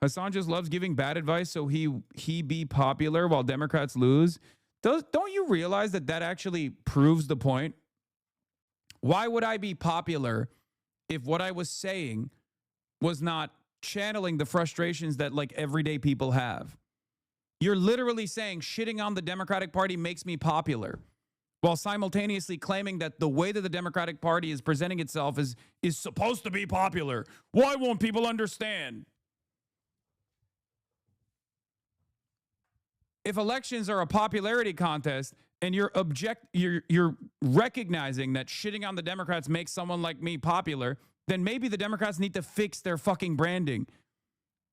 Hasan just loves giving bad advice so he be popular while Democrats lose. Don't you realize that that actually proves the point? Why would I be popular if what I was saying was not channeling the frustrations that like everyday people have? You're literally saying shitting on the Democratic Party makes me popular, while simultaneously claiming that the way that the Democratic Party is presenting itself is supposed to be popular. Why won't people understand? If elections are a popularity contest and you're recognizing that shitting on the Democrats makes someone like me popular, then maybe the Democrats need to fix their fucking branding.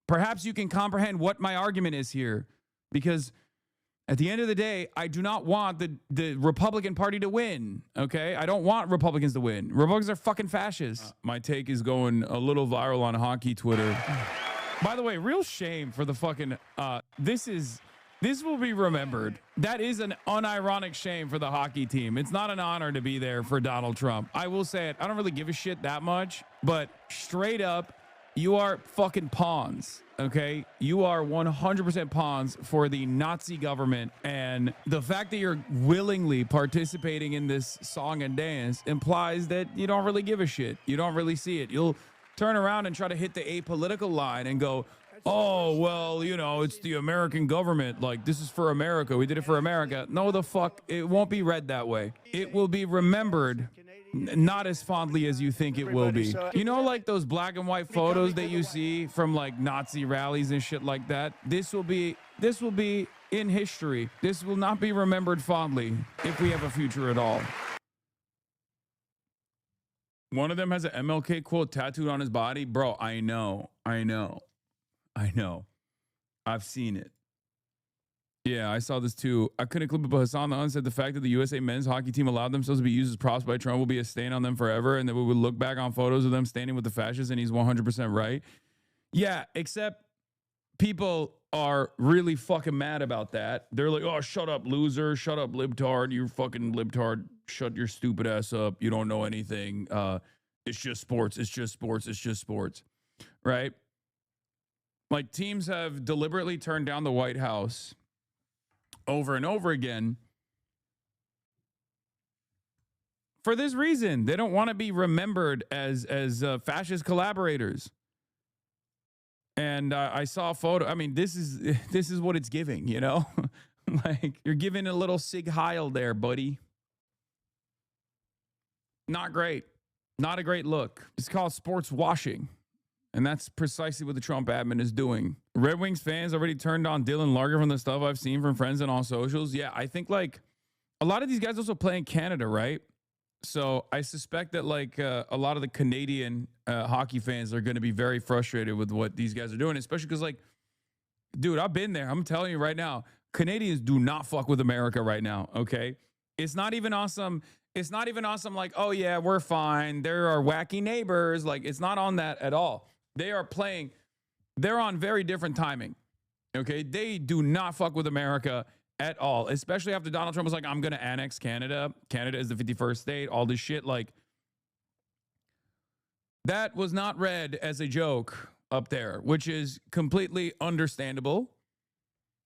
Perhaps you can comprehend what my argument is here, because at the end of the day, I do not want the Republican Party to win, okay? I don't want Republicans to win. Republicans are fucking fascists. My take is going a little viral on hockey Twitter. By the way, real shame for the fucking, this will be remembered. That is an unironic shame for the hockey team. It's not an honor to be there for Donald Trump. I will say it. I don't really give a shit that much, but straight up, you are fucking pawns, okay? You are 100% pawns for the Nazi government, and the fact that you're willingly participating in this song and dance implies that you don't really give a shit. You don't really see it. You'll turn around and try to hit the apolitical line and go, oh, well, you know, it's the American government. Like, this is for America. We did it for America. No, the fuck. It won't be read that way. It will be remembered not as fondly as you think it will be. You know, like those black and white photos that you see from like Nazi rallies and shit like that? This will be in history. This will not be remembered fondly if we have a future at all. One of them has an MLK quote tattooed on his body. Bro, I know. I've seen it. Yeah, I saw this too. I couldn't clip it, but Hasan the Un said the fact that the USA men's hockey team allowed themselves to be used as props by Trump will be a stain on them forever, and that we would look back on photos of them standing with the fascists, and he's 100% right. Yeah, except people are really fucking mad about that. They're like, oh, shut up, loser. Shut up, libtard. You fucking libtard. Shut your stupid ass up. You don't know anything. It's just sports. It's just sports. It's just sports. Right? Like, teams have deliberately turned down the White House over and over again for this reason. They don't want to be remembered as fascist collaborators. And I saw a photo. I mean, this is what it's giving, you know? Like, you're giving a little Sig Heil there, buddy. Not great. Not a great look. It's called sports washing. And that's precisely what the Trump admin is doing. Red Wings fans already turned on Dylan Larger from the stuff I've seen from friends and on socials. Yeah, I think like a lot of these guys also play in Canada, right? So I suspect that like a lot of the Canadian hockey fans are going to be very frustrated with what these guys are doing, especially because like, dude, I've been there. I'm telling you right now, Canadians do not fuck with America right now, okay? It's not even awesome. It's not even awesome like, oh yeah, we're fine. There are wacky neighbors. Like, it's not on that at all. They are playing, they're on very different timing, okay? They do not fuck with America at all, especially after Donald Trump was like, I'm going to annex Canada. Canada is the 51st state, all this shit. Like, that was not read as a joke up there, which is completely understandable.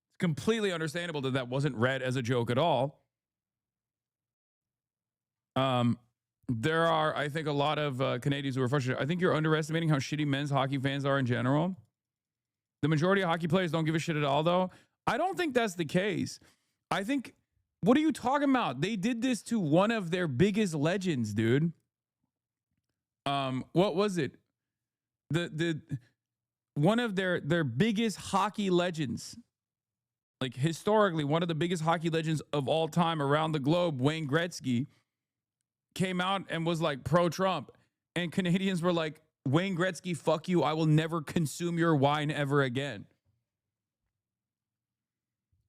It's completely understandable that that wasn't read as a joke at all. There are, I think, a lot of Canadians who are frustrated. I think you're underestimating how shitty men's hockey fans are in general. The majority of hockey players don't give a shit at all, though. I don't think that's the case. I think, what are you talking about? They did this to one of their biggest legends, dude. What was it? The one of their biggest hockey legends. Like, historically, one of the biggest hockey legends of all time around the globe, Wayne Gretzky, came out and was like pro-Trump, and Canadians were like, Wayne Gretzky, fuck you. I will never consume your wine ever again.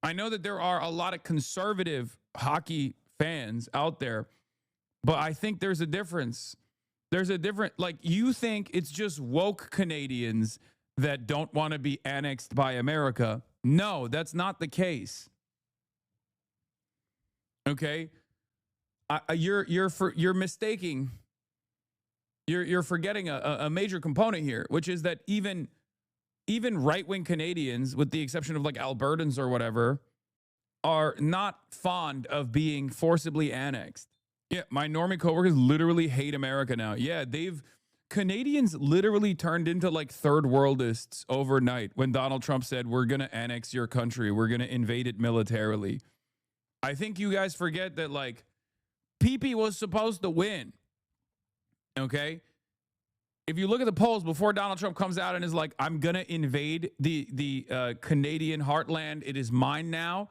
I know that there are a lot of conservative hockey fans out there, but I think there's a difference. There's a different, like, you think it's just woke Canadians that don't want to be annexed by America. No, that's not the case. Okay? You're mistaking. You're forgetting a major component here, which is that even even right-wing Canadians, with the exception of like Albertans or whatever, are not fond of being forcibly annexed. Yeah, my normie coworkers literally hate America now. Yeah, Canadians literally turned into like third worldists overnight when Donald Trump said, we're going to annex your country. We're going to invade it militarily. I think you guys forget that like PP was supposed to win. Okay? If you look at the polls before Donald Trump comes out and is like, I'm going to invade the Canadian heartland. It is mine now.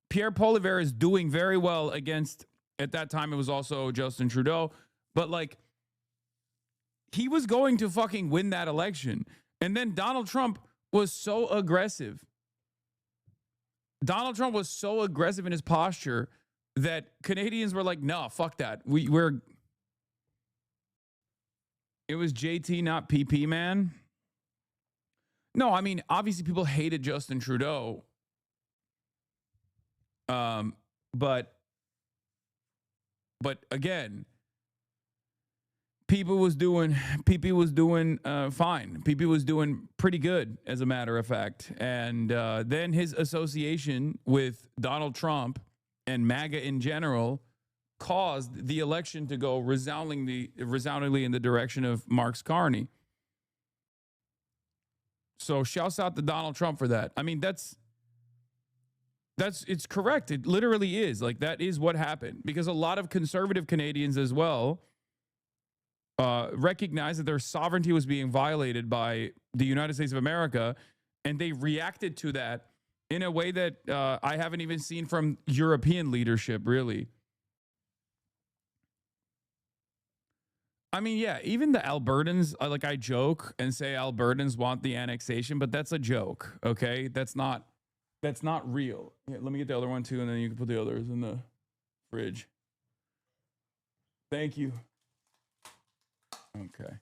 Pierre Poilievre is doing very well against, at that time, it was also Justin Trudeau. But like, he was going to fucking win that election. And then Donald Trump was so aggressive. Donald Trump was so aggressive in his posture that Canadians were like, no, fuck that. It was JT, not PP, man. No, I mean, obviously people hated Justin Trudeau. But again, PP was doing fine. PP was doing pretty good, as a matter of fact. And then his association with Donald Trump and MAGA in general caused the election to go resoundingly in the direction of Mark Carney. So shouts out to Donald Trump for that. I mean, it's correct. It literally is. Like, that is what happened. Because a lot of conservative Canadians as well recognized that their sovereignty was being violated by the United States of America, and they reacted to that in a way that I haven't even seen from European leadership, really. I mean, yeah, even the Albertans, like, I joke and say Albertans want the annexation, but that's a joke, okay? That's not real. Yeah, let me get the other one too, and then you can put the others in the fridge. Thank you. Okay.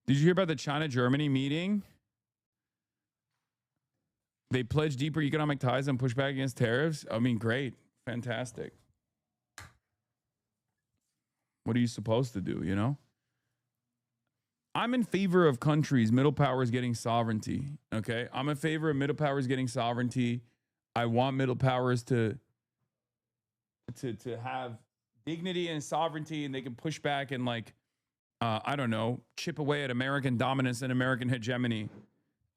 Did you hear about the China-Germany meeting? They pledged deeper economic ties and push back against tariffs. I mean, great. Fantastic. What are you supposed to do, you know? I'm in favor of countries, middle powers getting sovereignty, okay? I'm in favor of middle powers getting sovereignty. I want middle powers to have dignity and sovereignty, and they can push back and, like, I don't know, chip away at American dominance and American hegemony.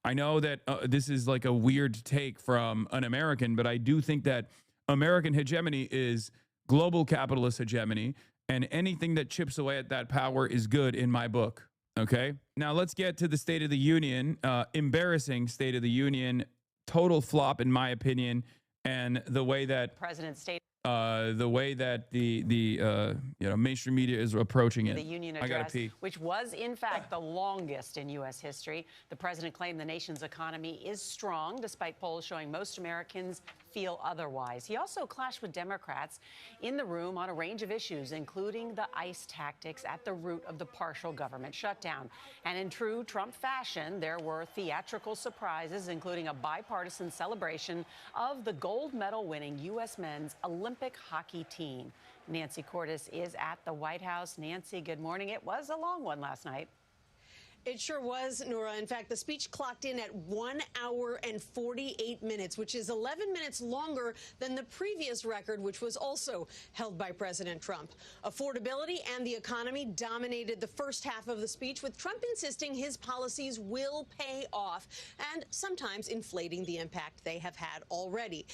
I know that this is like a weird take from an American, but I do think that American hegemony is global capitalist hegemony, and anything that chips away at that power is good in my book. Okay, now let's get to the State of the Union. Embarrassing State of the Union, total flop in my opinion, and the way that the mainstream media is approaching it. The Union address, which was in fact the longest in U.S. history. The president claimed the nation's economy is strong, despite polls showing most Americans feel otherwise. He also clashed with Democrats in the room on a range of issues, including the ICE tactics at the root of the partial government shutdown. And in true Trump fashion, there were theatrical surprises, including a bipartisan celebration of the gold medal winning U.S. men's Olympic hockey team. Nancy Cordes is at the White House. Nancy, good morning. It was a long one last night. It sure was, Nora. In fact, the speech clocked in at 1 hour and 48 minutes, which is 11 minutes longer than the previous record, which was also held by President Trump. Affordability and the economy dominated the first half of the speech, with Trump insisting his policies will pay off and sometimes inflating the impact they have had already.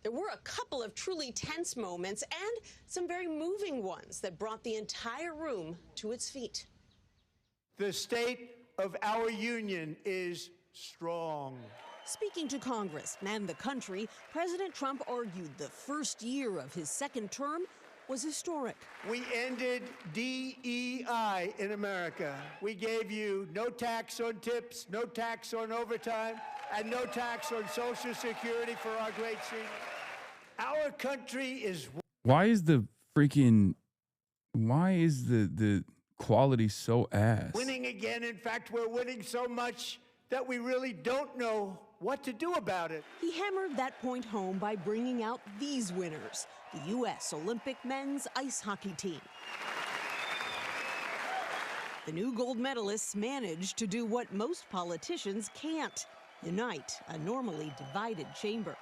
There were a couple of truly tense moments and some very moving ones that brought the entire room to its feet. The state of our union is strong. Speaking to Congress and the country, President Trump argued the first year of his second term was historic. We ended DEI in America. We gave you no tax on tips, no tax on overtime, and no tax on Social Security for our great seniors. Our country is... Why is the quality so ass? Winning again. In fact, we're winning so much that we really don't know what to do about it. He hammered that point home by bringing out these winners, the U.S. Olympic men's ice hockey team. The new gold medalists managed to do what most politicians can't: unite a normally divided chamber.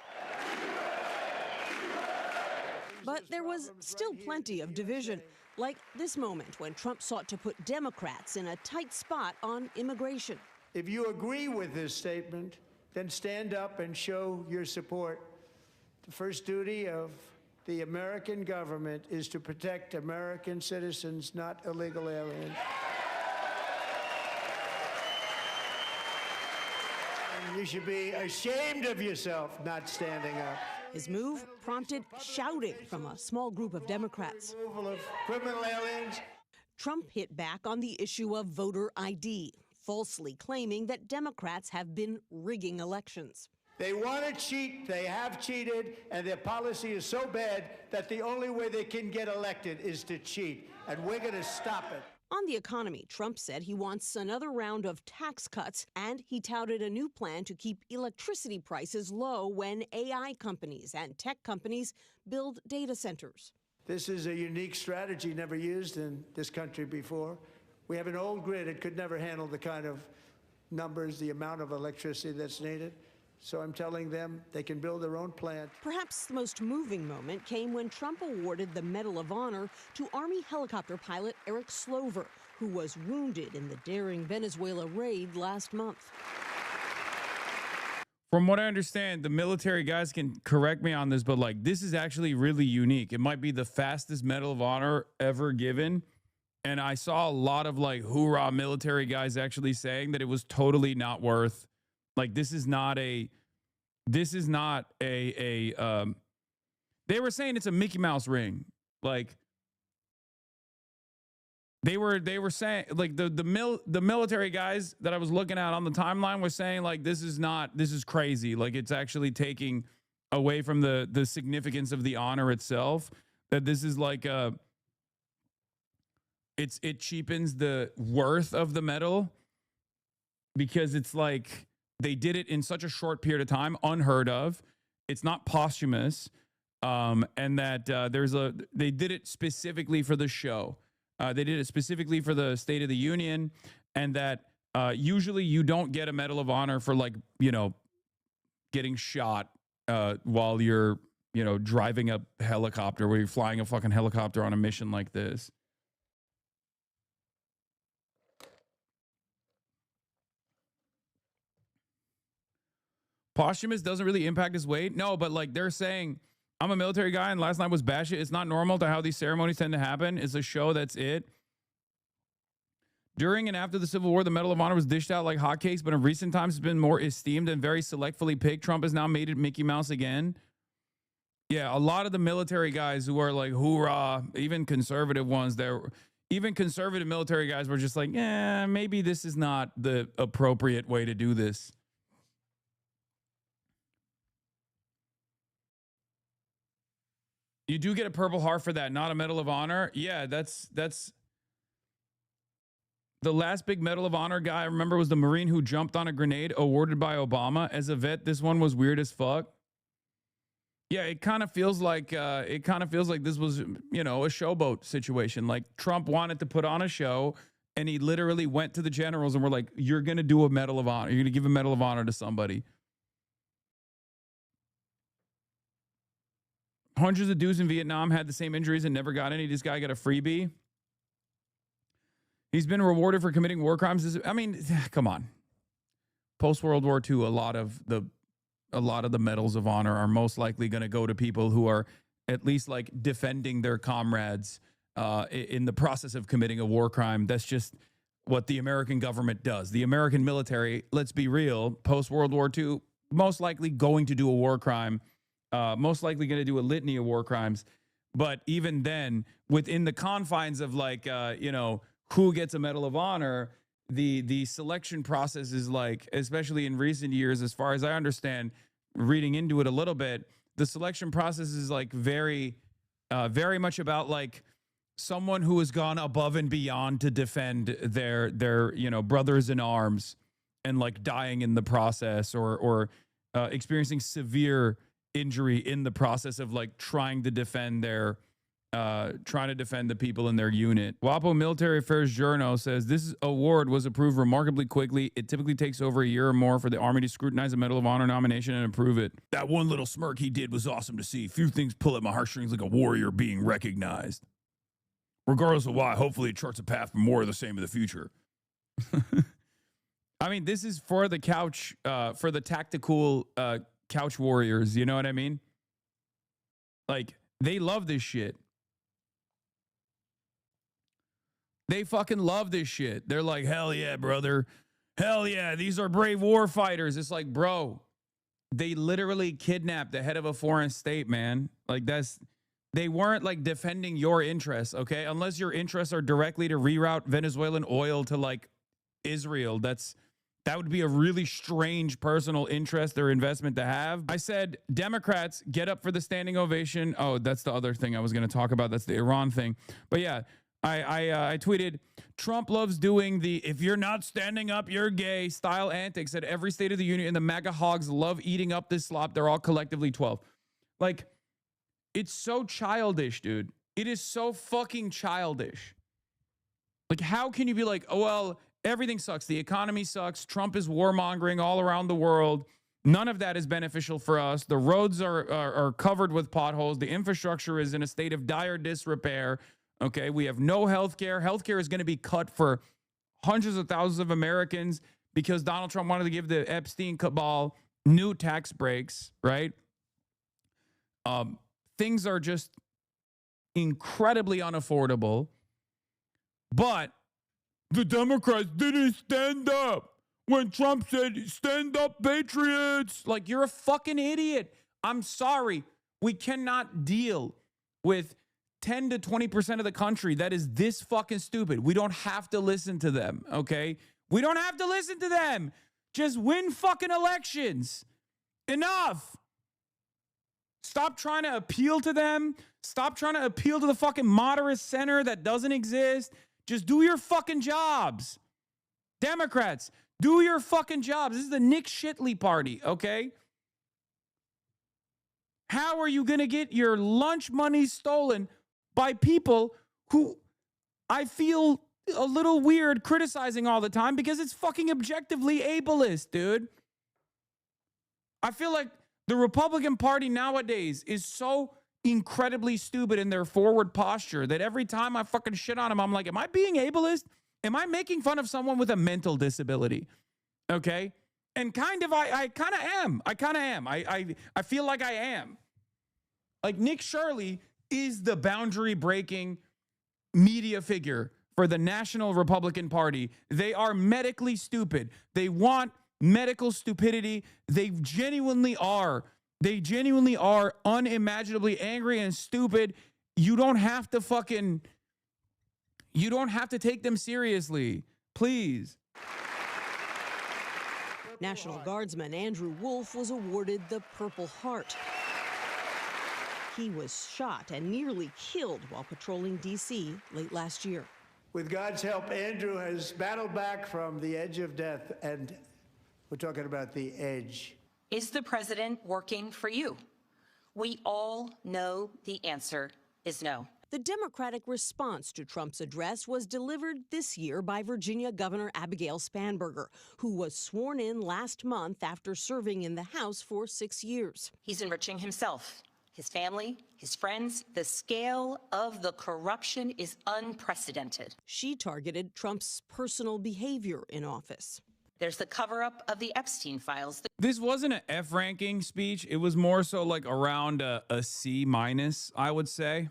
But there was still plenty of division, like this moment when Trump sought to put Democrats in a tight spot on immigration. If you agree with this statement, then stand up and show your support. The first duty of the American government is to protect American citizens, not illegal aliens. And you should be ashamed of yourself not standing up. His move prompted shouting from a small group of Democrats. Removal of criminal aliens. Trump hit back on the issue of voter ID, falsely claiming that Democrats have been rigging elections. They want to cheat, they have cheated, and their policy is so bad that the only way they can get elected is to cheat, and we're going to stop it. On the economy, Trump said he wants another round of tax cuts, and he touted a new plan to keep electricity prices low when AI companies and tech companies build data centers. This is a unique strategy never used in this country before. We have an old grid. It could never handle the kind of numbers, the amount of electricity that's needed. So I'm telling them they can build their own plant. Perhaps the most moving moment came when Trump awarded the Medal of Honor to Army helicopter pilot Eric Slover, who was wounded in the daring Venezuela raid last month. From what I understand, the military guys can correct me on this, but like this is actually really unique. It might be the fastest Medal of Honor ever given. And I saw a lot of like hoorah military guys actually saying that it was totally not worth. Like they were saying it's a Mickey Mouse ring. Like they were saying like the military guys that I was looking at on the timeline were saying like this is crazy. Like it's actually taking away from the significance of the honor itself. That this is like it cheapens the worth of the medal because it's like they did it in such a short period of time, unheard of. It's not posthumous, and that they did it specifically for the show. They did it specifically for the State of the Union, and that usually you don't get a Medal of Honor for like getting shot while you're driving a helicopter, where you're flying a fucking helicopter on a mission like this. Posthumous doesn't really impact his weight. No, but like they're saying, I'm a military guy and last night was bash it. It's not normal to how these ceremonies tend to happen. It's a show. That's it. During and after the Civil War, the Medal of Honor was dished out like hotcakes, but in recent times it's been more esteemed and very selectively picked. Trump has now made it Mickey Mouse again. Yeah, a lot of the military guys who are like, hoorah, even conservative ones, even conservative military guys were just like, yeah, maybe this is not the appropriate way to do this. You do get a Purple Heart for that, not a Medal of Honor. Yeah, that's the last big Medal of Honor guy I remember was the Marine who jumped on a grenade, awarded by Obama. As a vet, this one was weird as fuck. Yeah, it kind of feels like this was, a showboat situation. Like Trump wanted to put on a show, and he literally went to the generals and were like, "You're gonna do a Medal of Honor. You're gonna give a Medal of Honor to somebody." Hundreds of dudes in Vietnam had the same injuries and never got any. This guy got a freebie. He's been rewarded for committing war crimes. I mean, come on. Post World War II, a lot of the medals of honor are most likely going to go to people who are at least like defending their comrades in the process of committing a war crime. That's just what the American government does. The American military, let's be real, post World War II, most likely going to do a war crime. Most likely going to do a litany of war crimes. But even then, within the confines of like, who gets a Medal of Honor, the selection process is like, especially in recent years, as far as I understand, reading into it a little bit, the selection process is like very much about like someone who has gone above and beyond to defend their brothers in arms and like dying in the process or experiencing severe injury in the process of like trying to defend their trying to defend the people in their unit. WAPO Military Affairs Journal says this award was approved remarkably quickly. It typically takes over a year or more for the Army to scrutinize a Medal of Honor nomination and approve it. That one little smirk he did was awesome to see. Few things pull at my heartstrings like a warrior being recognized. Regardless of why, hopefully it charts a path for more of the same in the future. I mean, this is for the couch, for the tactical couch warriors. You know what I mean? Like, they love this shit. They fucking love this shit. They're like, hell yeah, brother. Hell yeah, these are brave war fighters. It's like, bro, they literally kidnapped the head of a foreign state, man. Like, they weren't like defending your interests, okay? Unless your interests are directly to reroute Venezuelan oil to like Israel. That would be a really strange personal interest or investment to have. I said, Democrats, get up for the standing ovation. Oh, that's the other thing I was going to talk about. That's the Iran thing. But yeah, I tweeted, Trump loves doing the if you're not standing up, you're gay style antics at every State of the Union, and the MAGA hogs love eating up this slop. They're all collectively 12. Like, it's so childish, dude. It is so fucking childish. Like, how can you be like, oh, well, everything sucks. The economy sucks. Trump is warmongering all around the world. None of that is beneficial for us. The roads are covered with potholes. The infrastructure is in a state of dire disrepair. Okay, we have no health care. Health care is going to be cut for hundreds of thousands of Americans because Donald Trump wanted to give the Epstein cabal new tax breaks, right? Things are just incredibly unaffordable. But the Democrats didn't stand up when Trump said, stand up, patriots. Like, you're a fucking idiot. I'm sorry. We cannot deal with 10 to 20% of the country that is this fucking stupid. We don't have to listen to them, okay? We don't have to listen to them. Just win fucking elections. Enough. Stop trying to appeal to them. Stop trying to appeal to the fucking moderate center that doesn't exist. Just do your fucking jobs. Democrats, do your fucking jobs. This is the Nick Shitley party, okay? How are you going to get your lunch money stolen by people who I feel a little weird criticizing all the time because it's fucking objectively ableist, dude? I feel like the Republican Party nowadays is so incredibly stupid in their forward posture that every time I fucking shit on them, I'm like, am I being ableist? Am I making fun of someone with a mental disability? Okay. And kind of, I kind of am. I feel like I am. Like, Nick Shirley is the boundary breaking media figure for the National Republican Party. They are medically stupid. They want medical stupidity. They genuinely are. They genuinely are unimaginably angry and stupid. You don't have to take them seriously. Please. National Guardsman Andrew Wolf was awarded the Purple Heart. He was shot and nearly killed while patrolling D.C. late last year. With God's help, Andrew has battled back from the edge of death, and we're talking about the edge. Is the president working for you? We all know the answer is no. The Democratic response to Trump's address was delivered this year by Virginia Governor Abigail Spanberger, who was sworn in last month after serving in the House for 6 years. He's enriching himself, his family, his friends. The scale of the corruption is unprecedented. She targeted Trump's personal behavior in office. There's the cover-up of the Epstein files. This wasn't an F ranking speech. It was more so like around a C minus, I would say.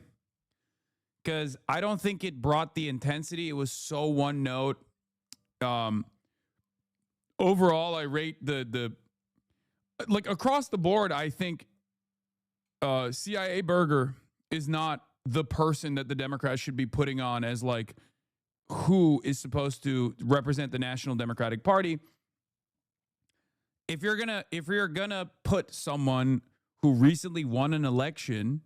Because I don't think it brought the intensity. It was so one note. Overall, I rate the like across the board, I think CIA Burger is not the person that the Democrats should be putting on as like who is supposed to represent the National Democratic Party. If you're gonna put someone who recently won an election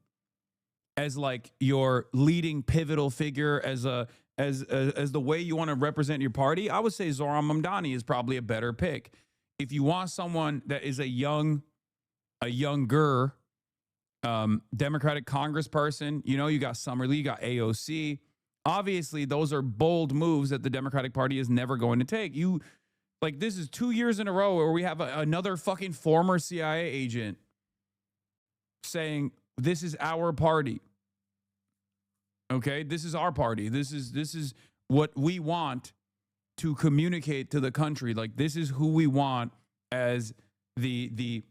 as like your leading pivotal figure as the way you want to represent your party, I would say Zohran Mamdani is probably a better pick. If you want someone that is a younger Democratic congressperson. You know, you got Summerlee, you got AOC. Obviously, those are bold moves that the Democratic Party is never going to take. Like, this is 2 years in a row where we have another fucking former CIA agent saying, this is our party. Okay, this is our party. This is what we want to communicate to the country. Like, this is who we want as the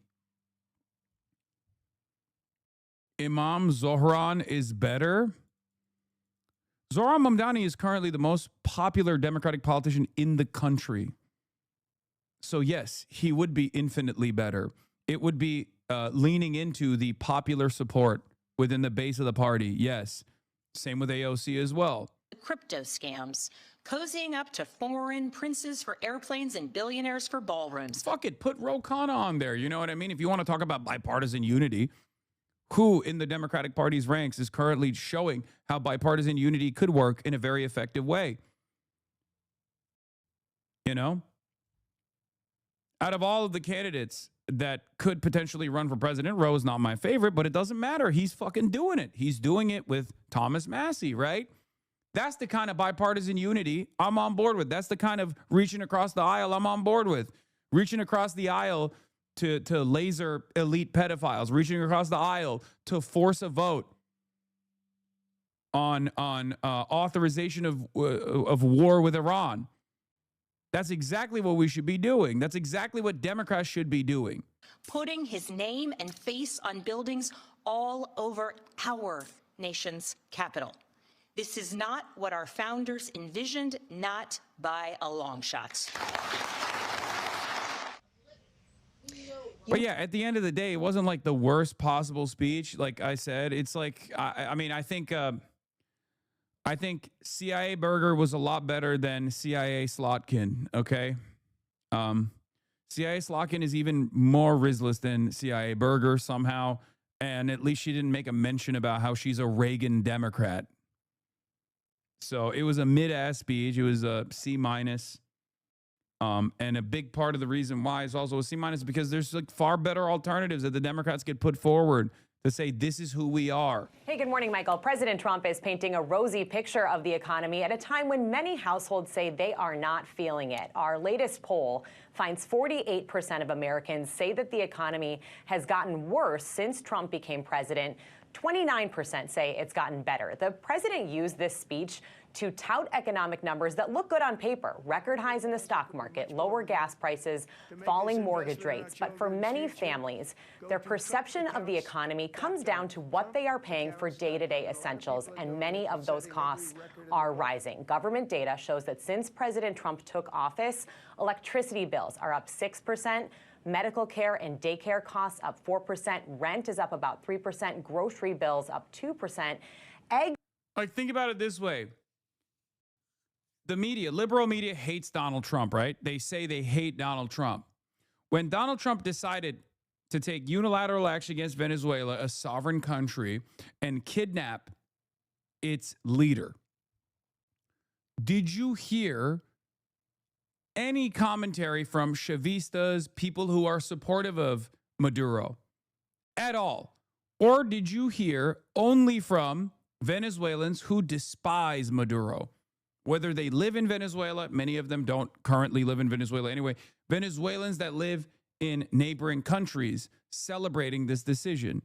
Imam Zohran is better. Zohran Mamdani is currently the most popular Democratic politician in the country. So yes, he would be infinitely better. It would be leaning into the popular support within the base of the party. Yes. Same with AOC as well. Crypto scams, cozying up to foreign princes for airplanes and billionaires for ballrooms. Fuck it, put Ro Khanna on there. You know what I mean? If you want to talk about bipartisan unity, who in the Democratic Party's ranks is currently showing how bipartisan unity could work in a very effective way? You know? Out of all of the candidates that could potentially run for president, Ro is not my favorite, but it doesn't matter. He's fucking doing it. He's doing it with Thomas Massie, right? That's the kind of bipartisan unity I'm on board with. That's the kind of reaching across the aisle I'm on board with. Reaching across the aisle to laser elite pedophiles. Reaching across the aisle to force a vote on authorization of war with Iran. That's exactly what we should be doing. That's exactly what Democrats should be doing. Putting his name and face on buildings all over our nation's capital. This is not what our founders envisioned, not by a long shot. But yeah, at the end of the day, it wasn't like the worst possible speech. Like I said, it's like, I think CIA Burger was a lot better than CIA Slotkin, okay? CIA Slotkin is even more rizzless than CIA Burger somehow, and at least she didn't make a mention about how she's a Reagan Democrat. So it was a mid-ass speech. It was a C-. And a big part of the reason why is also a C- because there's like far better alternatives that the Democrats could put forward to say this is who we are. Hey, good morning, Michael. President Trump is painting a rosy picture of the economy at a time when many households say they are not feeling it. Our latest poll finds 48% of Americans say that the economy has gotten worse since Trump became president. 29% say it's gotten better. The president used this speech to tout economic numbers that look good on paper. Record highs in the stock market, lower gas prices, falling mortgage rates. But for many families, their perception of the economy comes down to what they are paying for day-to-day essentials, and many of those costs are rising. Government data shows that since President Trump took office, electricity bills are up 6%, medical care and daycare costs up 4%, rent is up about 3%, grocery bills up 2%. Like, think about it this way. The media, liberal media, hates Donald Trump, right? They say they hate Donald Trump. When Donald Trump decided to take unilateral action against Venezuela, a sovereign country, and kidnap its leader, did you hear any commentary from Chavistas, people who are supportive of Maduro, at all? Or did you hear only from Venezuelans who despise Maduro? Whether they live in Venezuela, many of them don't currently live in Venezuela anyway, Venezuelans that live in neighboring countries celebrating this decision.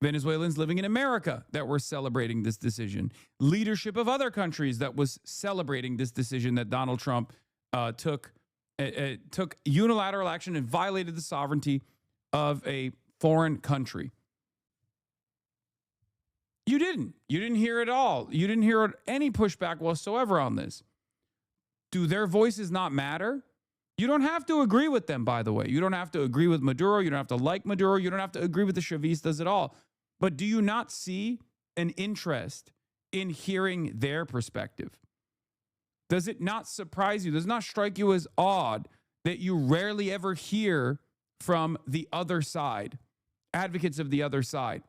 Venezuelans living in America that were celebrating this decision. Leadership of other countries that was celebrating this decision that Donald Trump took unilateral action and violated the sovereignty of a foreign country. You didn't hear it all. You didn't hear any pushback whatsoever on this. Do their voices not matter? You don't have to agree with them, by the way. You don't have to agree with Maduro. You don't have to like Maduro. You don't have to agree with the Chavistas at all. But do you not see an interest in hearing their perspective? Does it not surprise you? Does it not strike you as odd that you rarely ever hear from the other side, advocates of the other side?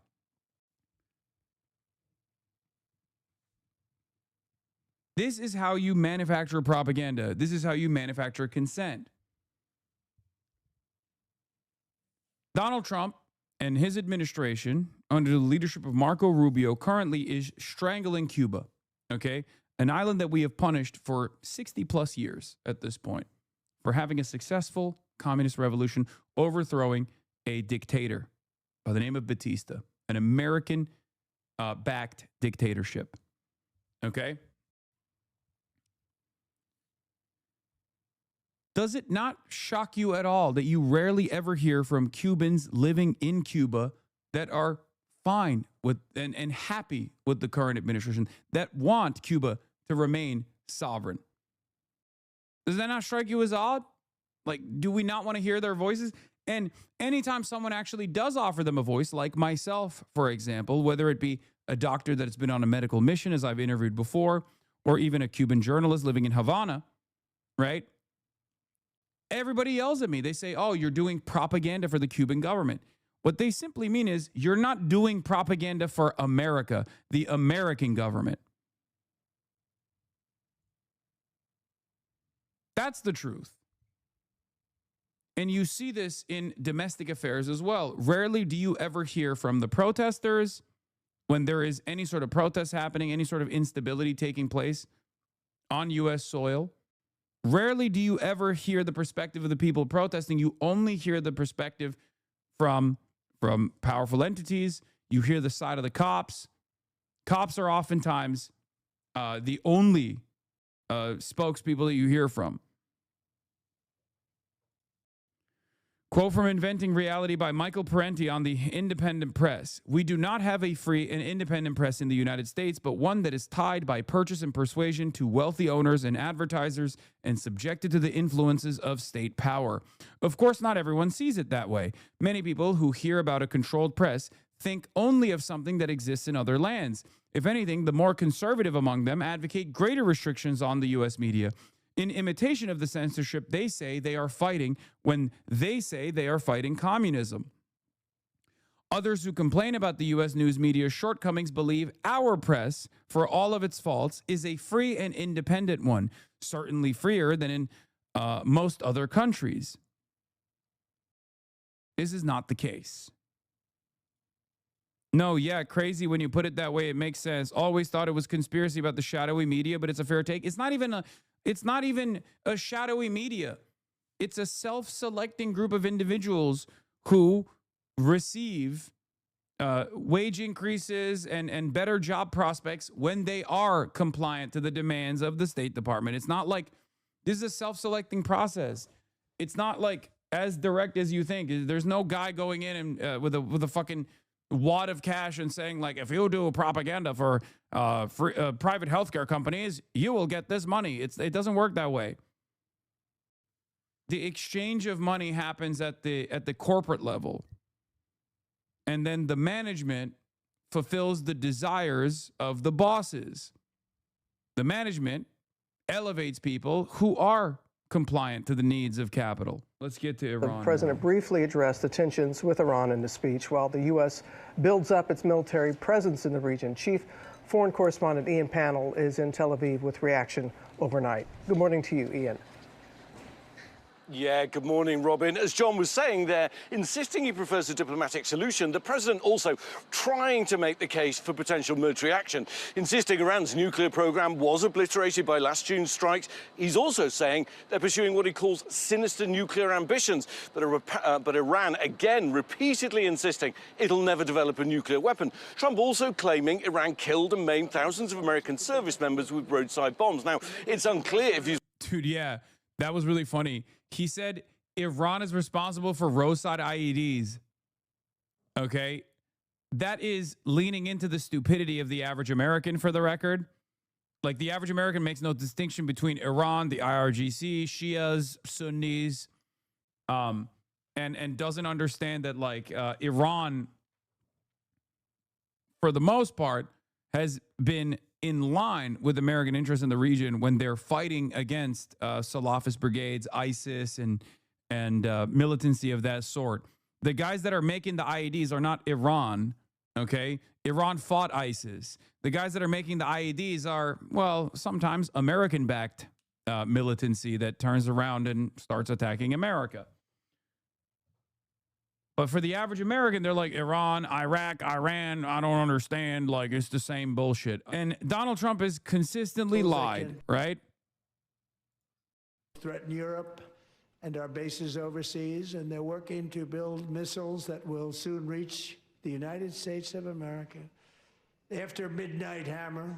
This is how you manufacture propaganda. This is how you manufacture consent. Donald Trump And his administration, under the leadership of Marco Rubio, currently is strangling Cuba, okay? An island that we have punished for 60 plus years at this point for having a successful communist revolution, overthrowing a dictator by the name of Batista, an American-backed dictatorship, okay? Does it not shock you at all that you rarely ever hear from Cubans living in Cuba that are fine with and happy with the current administration, that want Cuba to remain sovereign? Does that not strike you as odd? Like, do we not want to hear their voices? And anytime someone actually does offer them a voice, like myself, for example, whether it be a doctor that has been on a medical mission, as I've interviewed before, or even a Cuban journalist living in Havana, right? Everybody yells at me. They say, oh, you're doing propaganda for the Cuban government. What they simply mean is you're not doing propaganda for America, the American government. That's the truth. And you see this in domestic affairs as well. Rarely do you ever hear from the protesters when there is any sort of protest happening, any sort of instability taking place on U.S. soil. Rarely do you ever hear the perspective of the people protesting. You only hear the perspective from powerful entities. You hear the side of the cops. Cops are oftentimes the only spokespeople that you hear from. Quote from Inventing Reality by Michael Parenti on the Independent Press. We do not have a free and independent press in the United States, but one that is tied by purchase and persuasion to wealthy owners and advertisers and subjected to the influences of state power. Of course, not everyone sees it that way. Many people who hear about a controlled press think only of something that exists in other lands. If anything, the more conservative among them advocate greater restrictions on the U.S. media. In imitation of the censorship they say they are fighting when they say they are fighting communism. Others who complain about the U.S. news media's shortcomings believe our press, for all of its faults, is a free and independent one, certainly freer than in most other countries. This is not the case. No, yeah, crazy when you put it that way. It makes sense. Always thought it was conspiracy about the shadowy media, but it's a fair take. It's not even a shadowy media. It's a self-selecting group of individuals who receive wage increases and better job prospects when they are compliant to the demands of the State Department. It's not like this is a self-selecting process. It's not like as direct as you think. There's no guy going in and with a fucking wad of cash and saying, like, if you do propaganda for private healthcare companies, you will get this money. It doesn't work that way. The exchange of money happens at the corporate level, and then the management fulfills the desires of the bosses. The management elevates people who are compliant to the needs of capital. Let's get to Iran. The president briefly addressed the tensions with Iran in the speech while the U.S. builds up its military presence in the region. Chief Foreign Correspondent Ian Pannell is in Tel Aviv with reaction overnight. Good morning to you, Ian. Yeah, good morning, Robin. As John was saying there, insisting he prefers a diplomatic solution, the president also trying to make the case for potential military action, insisting Iran's nuclear program was obliterated by last June's strikes. He's also saying they're pursuing what he calls sinister nuclear ambitions, but Iran again repeatedly insisting it'll never develop a nuclear weapon. Trump also claiming Iran killed and maimed thousands of American service members with roadside bombs. Now, it's unclear if you... Dude, yeah, that was really funny. He said Iran is responsible for roadside IEDs. Okay. That is leaning into the stupidity of the average American, for the record. Like, the average American makes no distinction between Iran, the IRGC, Shias, Sunnis, and doesn't understand that, like, Iran, for the most part, has been in line with American interests in the region when they're fighting against Salafist brigades, ISIS, and militancy of that sort. The guys that are making the IEDs are not Iran, okay? Iran fought ISIS. The guys that are making the IEDs are, well, sometimes American-backed militancy that turns around and starts attacking America. But for the average American, they're like, Iran, Iraq, Iran, I don't understand. Like, it's the same bullshit. And Donald Trump has consistently lied, right? Threaten Europe and our bases overseas, and they're working to build missiles that will soon reach the United States of America. After Midnight Hammer,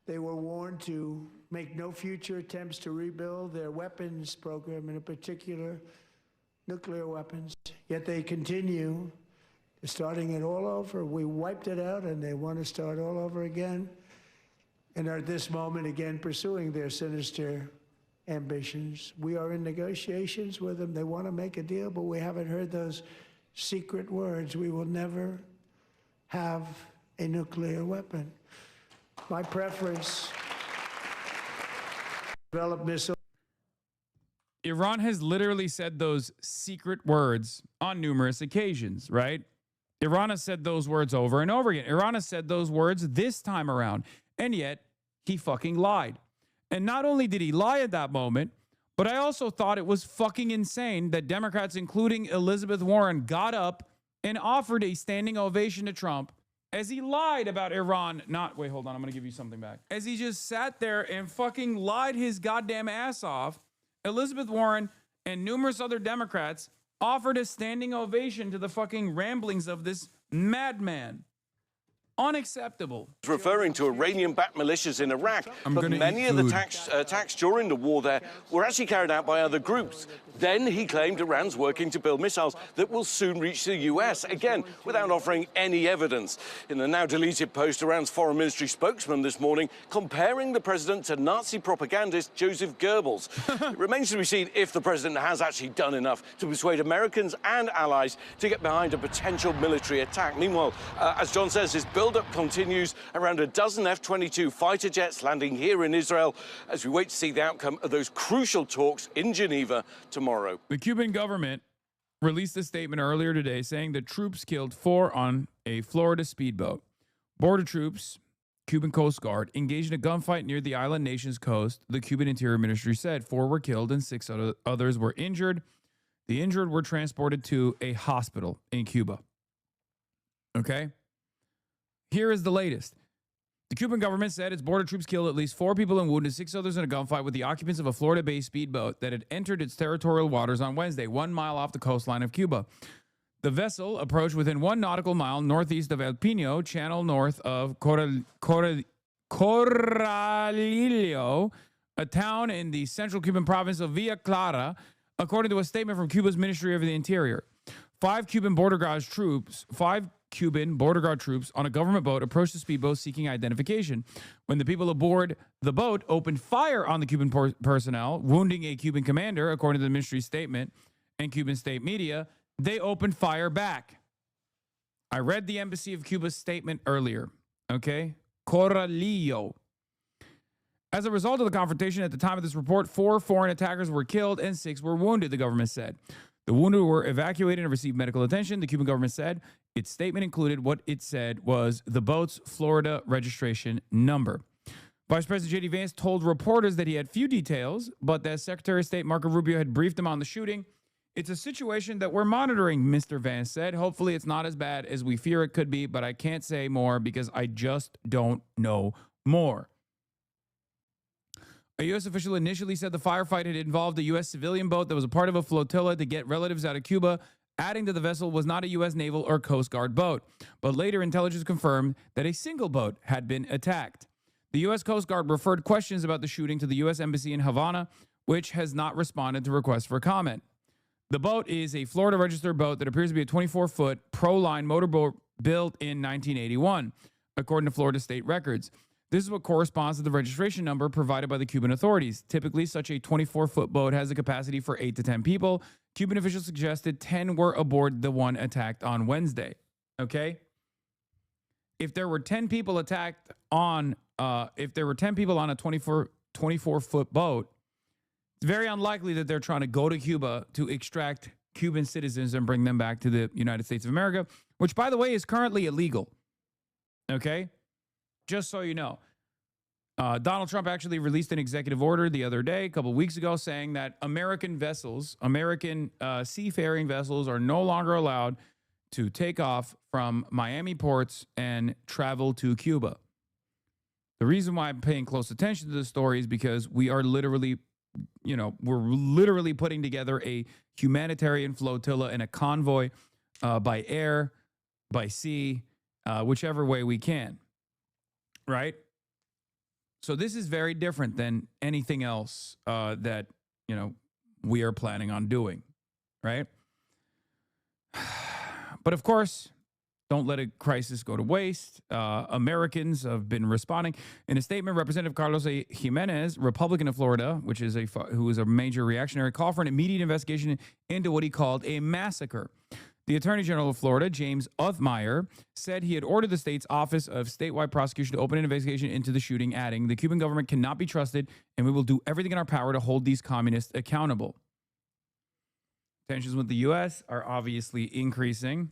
they were warned to make no future attempts to rebuild their weapons program, and in particular, nuclear weapons. Yet they continue starting it all over. We wiped it out, and they want to start all over again, and are at this moment again pursuing their sinister ambitions. We are in negotiations with them. They want to make a deal, but we haven't heard those secret words. We will never have a nuclear weapon. My preference, develop missiles. Iran has literally said those secret words on numerous occasions, right? Iran has said those words over and over again. Iran has said those words this time around, and yet he fucking lied. And not only did he lie at that moment, but I also thought it was fucking insane that Democrats, including Elizabeth Warren, got up and offered a standing ovation to Trump as he lied about Iran. Wait, hold on. I'm going to give you something back. As he just sat there and fucking lied his goddamn ass off, Elizabeth Warren and numerous other Democrats offered a standing ovation to the fucking ramblings of this madman. Unacceptable. Referring to Iranian-backed militias in Iraq, but many of the attacks during the war there were actually carried out by other groups. Then he claimed Iran's working to build missiles that will soon reach the US, again, without offering any evidence. In a now-deleted post, Iran's foreign ministry spokesman this morning comparing the president to Nazi propagandist Joseph Goebbels. It remains to be seen if the president has actually done enough to persuade Americans and allies to get behind a potential military attack. Meanwhile, as John says, his build-up continues. Around a dozen F-22 fighter jets landing here in Israel as we wait to see the outcome of those crucial talks in Geneva tomorrow. The Cuban government released a statement earlier today saying that troops killed 4 on a Florida speedboat. Border troops, Cuban Coast Guard, engaged in a gunfight near the island nation's coast. The Cuban Interior Ministry said 4 were killed and 6 others were injured. The injured were transported to a hospital in Cuba. Okay? Here is the latest. The Cuban government said its border troops killed at least 4 people and wounded 6 others in a gunfight with the occupants of a Florida-based speedboat that had entered its territorial waters on Wednesday, 1 mile off the coastline of Cuba. The vessel approached within 1 nautical mile northeast of El Pino, channel north of Corralillo, a town in the central Cuban province of Villa Clara, according to a statement from Cuba's Ministry of the Interior. 5 Cuban border guard troops on a government boat approached the speedboat seeking identification. When the people aboard the boat opened fire on the Cuban personnel, wounding a Cuban commander, according to the ministry's statement and Cuban state media, they opened fire back. I read the Embassy of Cuba's statement earlier, okay? Corralillo. As a result of the confrontation at the time of this report, 4 foreign attackers were killed and 6 were wounded, the government said. The wounded were evacuated and received medical attention, the Cuban government said. Its statement included what it said was the boat's Florida registration number. Vice President J.D. Vance told reporters that he had few details, but that Secretary of State Marco Rubio had briefed him on the shooting. It's a situation that we're monitoring, Mr. Vance said. Hopefully it's not as bad as we fear it could be, but I can't say more because I just don't know more. A U.S. official initially said the firefight had involved a U.S. civilian boat that was a part of a flotilla to get relatives out of Cuba, adding that the vessel was not a U.S. Naval or Coast Guard boat. But later, intelligence confirmed that a single boat had been attacked. The U.S. Coast Guard referred questions about the shooting to the U.S. Embassy in Havana, which has not responded to requests for comment. The boat is a Florida-registered boat that appears to be a 24-foot Proline motorboat built in 1981, according to Florida state records. This is what corresponds to the registration number provided by the Cuban authorities. Typically, such a 24-foot boat has a capacity for 8 to 10 people. Cuban officials suggested 10 were aboard the one attacked on Wednesday. Okay? If there were 10 people attacked on, if there were 10 people on a 24-foot boat, it's very unlikely that they're trying to go to Cuba to extract Cuban citizens and bring them back to the United States of America, which, by the way, is currently illegal. Okay? Just so you know. Donald Trump actually released an executive order the other day, a couple of weeks ago, saying that American vessels, American seafaring vessels are no longer allowed to take off from Miami ports and travel to Cuba. The reason why I'm paying close attention to this story is because we are literally, we're literally putting together a humanitarian flotilla and a convoy by air, by sea, whichever way we can, right? So this is very different than anything else that, we are planning on doing, right? But of course, don't let a crisis go to waste. Americans have been responding. In a statement, Representative Carlos A. Jimenez, Republican of Florida, who is a major reactionary, called for an immediate investigation into what he called a massacre. The Attorney General of Florida, James Othmeyer, said he had ordered the state's Office of Statewide Prosecution to open an investigation into the shooting, adding, "The Cuban government cannot be trusted, and we will do everything in our power to hold these communists accountable." Tensions with the U.S. are obviously increasing.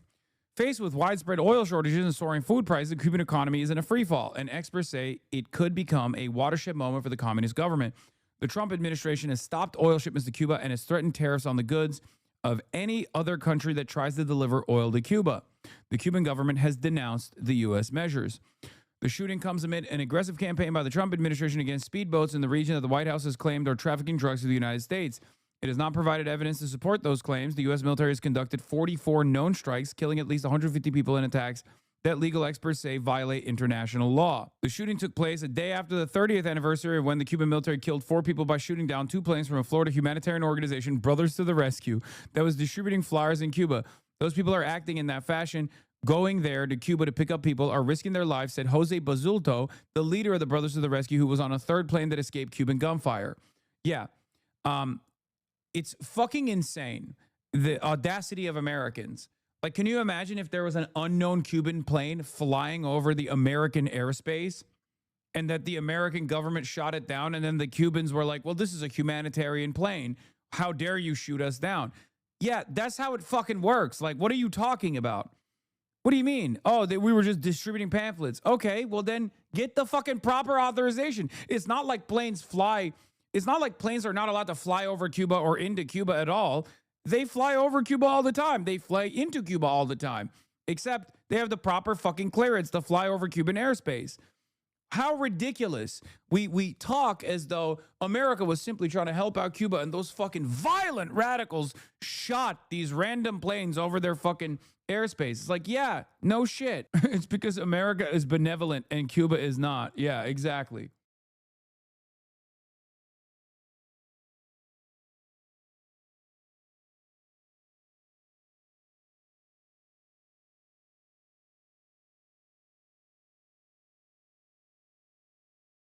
Faced with widespread oil shortages and soaring food prices, the Cuban economy is in a freefall, and experts say it could become a watershed moment for the communist government. The Trump administration has stopped oil shipments to Cuba and has threatened tariffs on the goods of any other country that tries to deliver oil to Cuba. The Cuban government has denounced the U.S. measures. The shooting comes amid an aggressive campaign by the Trump administration against speedboats in the region that the White House has claimed are trafficking drugs to the United States. It has not provided evidence to support those claims. The U.S. military has conducted 44 known strikes, killing at least 150 people in attacks that legal experts say violate international law. The shooting took place a day after the 30th anniversary of when the Cuban military killed 4 people by shooting down 2 planes from a Florida humanitarian organization, Brothers to the Rescue, that was distributing flyers in Cuba. Those people are acting in that fashion, going there to Cuba to pick up people, are risking their lives, said Jose Basulto, the leader of the Brothers to the Rescue, who was on a 3rd plane that escaped Cuban gunfire. Yeah. It's fucking insane, the audacity of Americans. Like, can you imagine if there was an unknown Cuban plane flying over the American airspace and that the American government shot it down, and then the Cubans were like, well, this is a humanitarian plane. How dare you shoot us down? Yeah, that's how it fucking works. Like, what are you talking about? What do you mean? Oh, we were just distributing pamphlets. Okay, well then get the fucking proper authorization. It's not like planes fly. It's not like planes are not allowed to fly over Cuba or into Cuba at all. They fly over Cuba all the time. They fly into Cuba all the time, except they have the proper fucking clearance to fly over Cuban airspace. How ridiculous. We talk as though America was simply trying to help out Cuba, and those fucking violent radicals shot these random planes over their fucking airspace. It's like, yeah, no shit. It's because America is benevolent and Cuba is not. Yeah, exactly.